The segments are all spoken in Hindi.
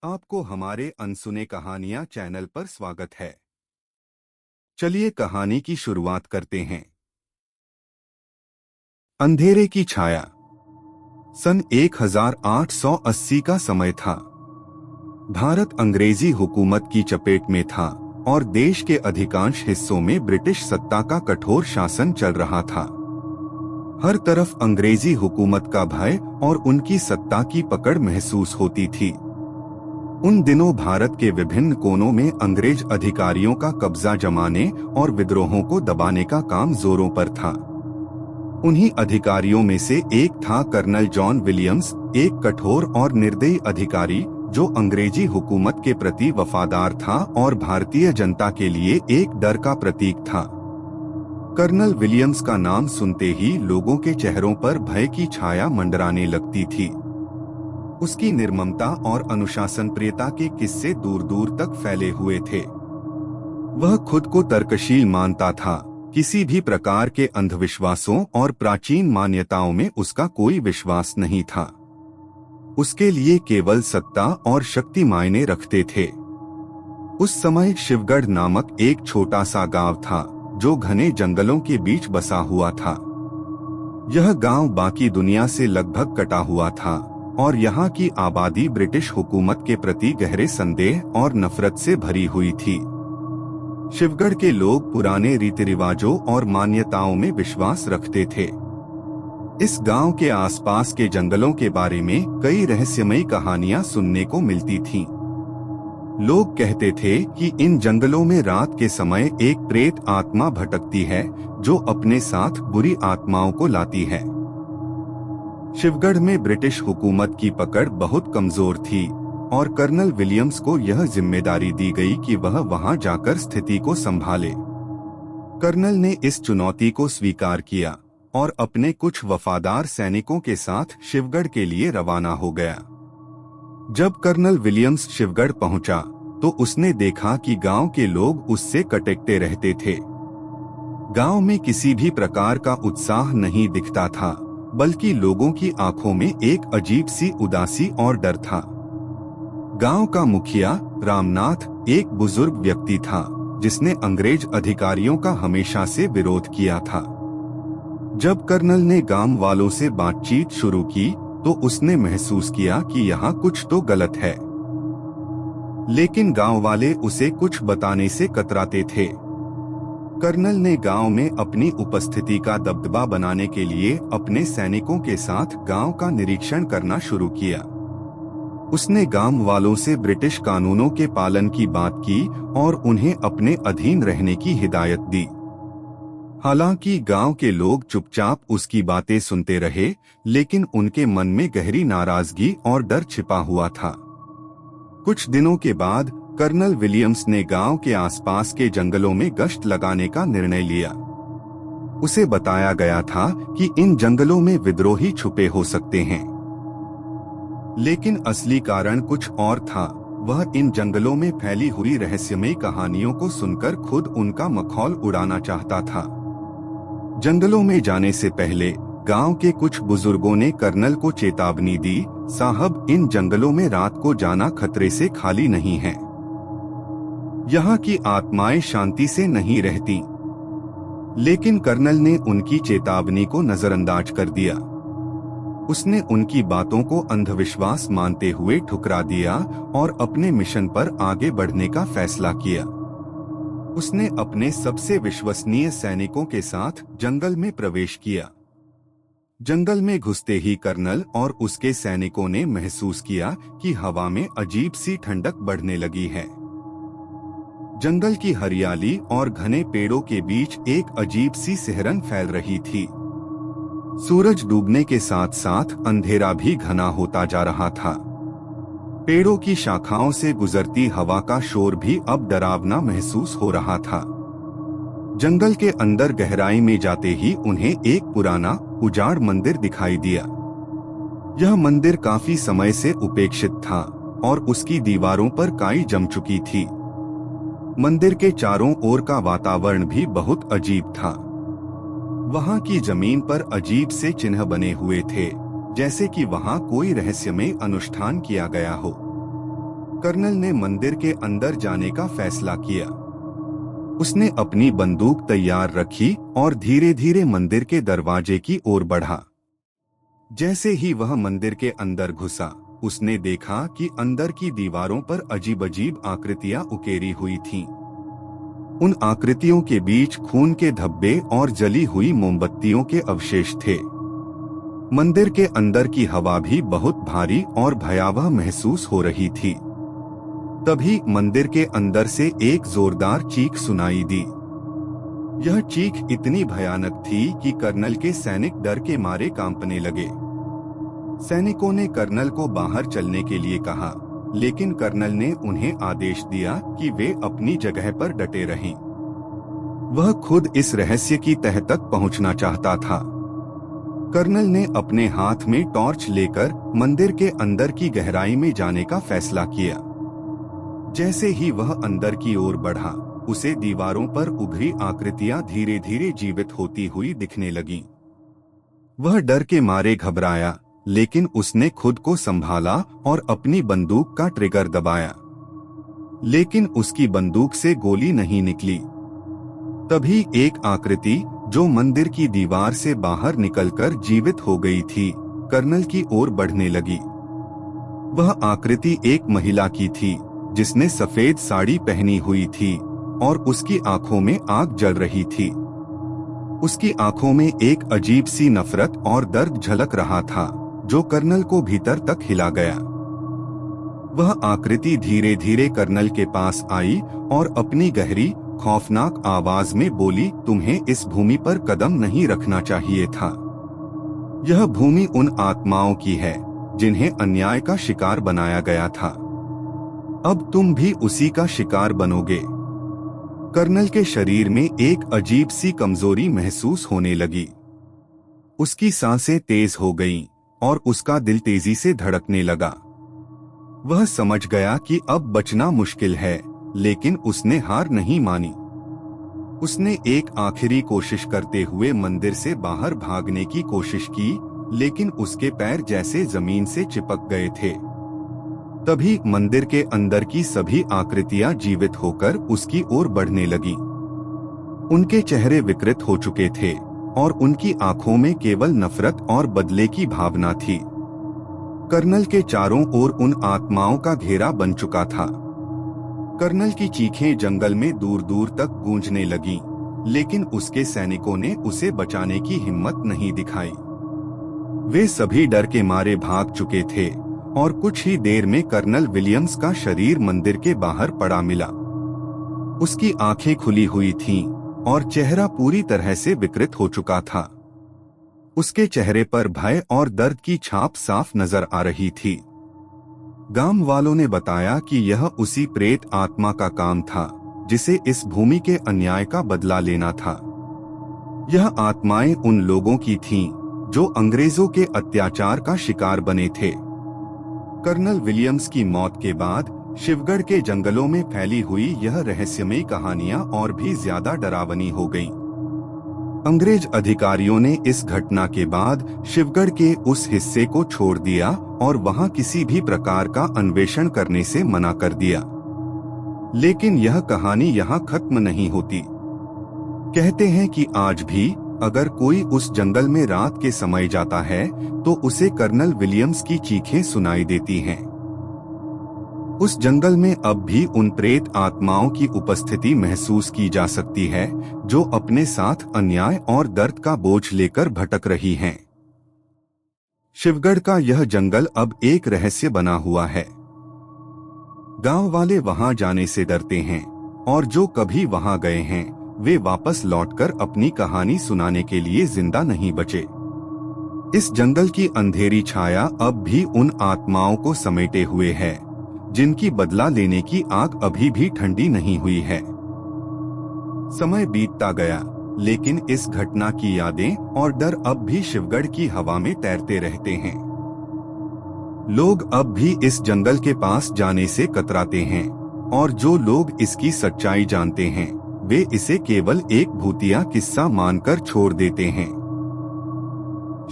आपको हमारे अनसुने कहानियां चैनल पर स्वागत है। चलिए कहानी की शुरुआत करते हैं। अंधेरे की छाया। सन 1880 का समय था। भारत अंग्रेजी हुकूमत की चपेट में था और देश के अधिकांश हिस्सों में ब्रिटिश सत्ता का कठोर शासन चल रहा था। हर तरफ अंग्रेजी हुकूमत का भय और उनकी सत्ता की पकड़ महसूस होती थी। उन दिनों भारत के विभिन्न कोनों में अंग्रेज अधिकारियों का कब्जा जमाने और विद्रोहों को दबाने का काम जोरों पर था। उन्हीं अधिकारियों में से एक था कर्नल जॉन विलियम्स, एक कठोर और निर्दयी अधिकारी जो अंग्रेजी हुकूमत के प्रति वफादार था और भारतीय जनता के लिए एक डर का प्रतीक था। कर्नल विलियम्स का नाम सुनते ही लोगों के चेहरों पर भय की छाया मंडराने लगती थी। उसकी निर्ममता और अनुशासन प्रियता के किस्से दूर दूर तक फैले हुए थे। वह खुद को तर्कशील मानता था। किसी भी प्रकार के अंधविश्वासों और प्राचीन मान्यताओं में उसका कोई विश्वास नहीं था। उसके लिए केवल सत्ता और शक्ति मायने रखते थे। उस समय शिवगढ़ नामक एक छोटा सा गांव था जो घने जंगलों के बीच बसा हुआ था। यह गांव बाकी दुनिया से लगभग कटा हुआ था और यहाँ की आबादी ब्रिटिश हुकूमत के प्रति गहरे संदेह और नफरत से भरी हुई थी। शिवगढ़ के लोग पुराने रीति रिवाजों और मान्यताओं में विश्वास रखते थे। इस गांव के आसपास के जंगलों के बारे में कई रहस्यमयी कहानियां सुनने को मिलती थीं। लोग कहते थे कि इन जंगलों में रात के समय एक प्रेत आत्मा भटकती है जो अपने साथ बुरी आत्माओं को लाती है। शिवगढ़ में ब्रिटिश हुकूमत की पकड़ बहुत कमजोर थी और कर्नल विलियम्स को यह जिम्मेदारी दी गई कि वह वहां जाकर स्थिति को संभाले। कर्नल ने इस चुनौती को स्वीकार किया और अपने कुछ वफादार सैनिकों के साथ शिवगढ़ के लिए रवाना हो गया। जब कर्नल विलियम्स शिवगढ़ पहुंचा तो उसने देखा कि गांव के लोग उससे कटेकते रहते थे। गांव में किसी भी प्रकार का उत्साह नहीं दिखता था, बल्कि लोगों की आंखों में एक अजीब सी उदासी और डर था। गांव का मुखिया रामनाथ एक बुजुर्ग व्यक्ति था जिसने अंग्रेज अधिकारियों का हमेशा से विरोध किया था। जब कर्नल ने गांव वालों से बातचीत शुरू की तो उसने महसूस किया कि यहाँ कुछ तो गलत है, लेकिन गांव वाले उसे कुछ बताने से कतराते थे। कर्नल ने गांव में अपनी उपस्थिति का दबदबा बनाने के लिए अपने सैनिकों के साथ गांव का निरीक्षण करना शुरू किया। उसने गांव वालों से ब्रिटिश कानूनों के पालन की बात की और उन्हें अपने अधीन रहने की हिदायत दी। हालांकि गांव के लोग चुपचाप उसकी बातें सुनते रहे, लेकिन उनके मन में गहरी नाराजगी और डर छिपा हुआ था। कुछ दिनों के बाद कर्नल विलियम्स ने गांव के आसपास के जंगलों में गश्त लगाने का निर्णय लिया। उसे बताया गया था कि इन जंगलों में विद्रोही छुपे हो सकते हैं, लेकिन असली कारण कुछ और था। वह इन जंगलों में फैली हुई रहस्यमयी कहानियों को सुनकर खुद उनका मखौल उड़ाना चाहता था। जंगलों में जाने से पहले गांव के कुछ बुजुर्गों ने कर्नल को चेतावनी दी, साहब, इन जंगलों में रात को जाना खतरे से खाली नहीं है। यहाँ की आत्माएं शांति से नहीं रहती। लेकिन कर्नल ने उनकी चेतावनी को नजरअंदाज कर दिया। उसने उनकी बातों को अंधविश्वास मानते हुए ठुकरा दिया और अपने मिशन पर आगे बढ़ने का फैसला किया। उसने अपने सबसे विश्वसनीय सैनिकों के साथ जंगल में प्रवेश किया। जंगल में घुसते ही कर्नल और उसके सैनिकों ने महसूस किया कि हवा में अजीब सी ठंडक बढ़ने लगी है। जंगल की हरियाली और घने पेड़ों के बीच एक अजीब सी सिहरन फैल रही थी। सूरज डूबने के साथ साथ अंधेरा भी घना होता जा रहा था। पेड़ों की शाखाओं से गुजरती हवा का शोर भी अब डरावना महसूस हो रहा था। जंगल के अंदर गहराई में जाते ही उन्हें एक पुराना उजाड़ मंदिर दिखाई दिया। यह मंदिर काफी समय से उपेक्षित था और उसकी दीवारों पर काई जम चुकी थी। मंदिर के चारों ओर का वातावरण भी बहुत अजीब था। वहां की जमीन पर अजीब से चिन्ह बने हुए थे, जैसे कि वहां कोई रहस्यमय अनुष्ठान किया गया हो। कर्नल ने मंदिर के अंदर जाने का फैसला किया। उसने अपनी बंदूक तैयार रखी और धीरे धीरे मंदिर के दरवाजे की ओर बढ़ा। जैसे ही वह मंदिर के अंदर घुसा, उसने देखा कि अंदर की दीवारों पर अजीब अजीब आकृतियां उकेरी हुई थीं। उन आकृतियों के बीच खून के धब्बे और जली हुई मोमबत्तियों के अवशेष थे। मंदिर के अंदर की हवा भी बहुत भारी और भयावह महसूस हो रही थी। तभी मंदिर के अंदर से एक जोरदार चीख सुनाई दी। यह चीख इतनी भयानक थी कि कर्नल के सैनिक डर के मारे कांपने लगे। सैनिकों ने कर्नल को बाहर चलने के लिए कहा, लेकिन कर्नल ने उन्हें आदेश दिया कि वे अपनी जगह पर डटे रहें। वह खुद इस रहस्य की तह तक पहुंचना चाहता था। कर्नल ने अपने हाथ में टॉर्च लेकर मंदिर के अंदर की गहराई में जाने का फैसला किया। जैसे ही वह अंदर की ओर बढ़ा, उसे दीवारों पर उभरी आकृतियां धीरे धीरे जीवित होती हुई दिखने लगीं। वह डर के मारे घबराया, लेकिन उसने खुद को संभाला और अपनी बंदूक का ट्रिगर दबाया। लेकिन उसकी बंदूक से गोली नहीं निकली। तभी एक आकृति जो मंदिर की दीवार से बाहर निकलकर जीवित हो गई थी, कर्नल की ओर बढ़ने लगी। वह आकृति एक महिला की थी, जिसने सफेद साड़ी पहनी हुई थी और उसकी आंखों में आग जल रही थी। उसकी आंखों में एक अजीब सी नफरत और दर्द झलक रहा था, जो कर्नल को भीतर तक हिला गया। वह आकृति धीरे धीरे कर्नल के पास आई और अपनी गहरी, खौफनाक आवाज में बोली, तुम्हें इस भूमि पर कदम नहीं रखना चाहिए था। यह भूमि उन आत्माओं की है जिन्हें अन्याय का शिकार बनाया गया था। अब तुम भी उसी का शिकार बनोगे। कर्नल के शरीर में एक अजीब सी कमजोरी महसूस होने लगी। उसकी सांसें तेज हो गईं और उसका दिल तेजी से धड़कने लगा। वह समझ गया कि अब बचना मुश्किल है, लेकिन उसने हार नहीं मानी। उसने एक आखिरी कोशिश करते हुए मंदिर से बाहर भागने की कोशिश की, लेकिन उसके पैर जैसे जमीन से चिपक गए थे। तभी मंदिर के अंदर की सभी आकृतियां जीवित होकर उसकी ओर बढ़ने लगीं। उनके चेहरे विकृत हो चुके थे और उनकी आंखों में केवल नफरत और बदले की भावना थी। कर्नल के चारों ओर उन आत्माओं का घेरा बन चुका था। कर्नल की चीखें जंगल में दूर दूर तक गूंजने लगीं, लेकिन उसके सैनिकों ने उसे बचाने की हिम्मत नहीं दिखाई। वे सभी डर के मारे भाग चुके थे और कुछ ही देर में कर्नल विलियम्स का शरीर मंदिर के बाहर पड़ा मिला। उसकी आंखें खुली हुई थीं और चेहरा पूरी तरह से विकृत हो चुका था। उसके चेहरे पर भय और दर्द की छाप साफ नजर आ रही थी। गांव वालों ने बताया कि यह उसी प्रेत आत्मा का काम था जिसे इस भूमि के अन्याय का बदला लेना था। यह आत्माएं उन लोगों की थीं जो अंग्रेजों के अत्याचार का शिकार बने थे। कर्नल विलियम्स की मौत के बाद शिवगढ़ के जंगलों में फैली हुई यह रहस्यमयी कहानियां और भी ज्यादा डरावनी हो गईं। अंग्रेज अधिकारियों ने इस घटना के बाद शिवगढ़ के उस हिस्से को छोड़ दिया और वहां किसी भी प्रकार का अन्वेषण करने से मना कर दिया। लेकिन यह कहानी यहाँ खत्म नहीं होती। कहते हैं कि आज भी अगर कोई उस जंगल में रात के समय जाता है तो उसे कर्नल विलियम्स की चीखें सुनाई देती हैं। उस जंगल में अब भी उन प्रेत आत्माओं की उपस्थिति महसूस की जा सकती है जो अपने साथ अन्याय और दर्द का बोझ लेकर भटक रही हैं। शिवगढ़ का यह जंगल अब एक रहस्य बना हुआ है। गांव वाले वहां जाने से डरते हैं और जो कभी वहां गए हैं वे वापस लौटकर अपनी कहानी सुनाने के लिए जिंदा नहीं बचे। इस जंगल की अंधेरी छाया अब भी उन आत्माओं को समेटे हुए है जिनकी बदला लेने की आग अभी भी ठंडी नहीं हुई है। समय बीतता गया, लेकिन इस घटना की यादें और डर अब भी शिवगढ़ की हवा में तैरते रहते हैं। लोग अब भी इस जंगल के पास जाने से कतराते हैं और जो लोग इसकी सच्चाई जानते हैं वे इसे केवल एक भूतिया किस्सा मानकर छोड़ देते हैं।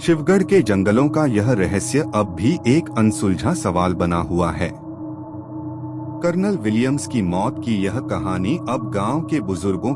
शिवगढ़ के जंगलों का यह रहस्य अब भी एक अनसुलझा सवाल बना हुआ है। कर्नल विलियम्स की मौत की यह कहानी अब गांव के बुजुर्गों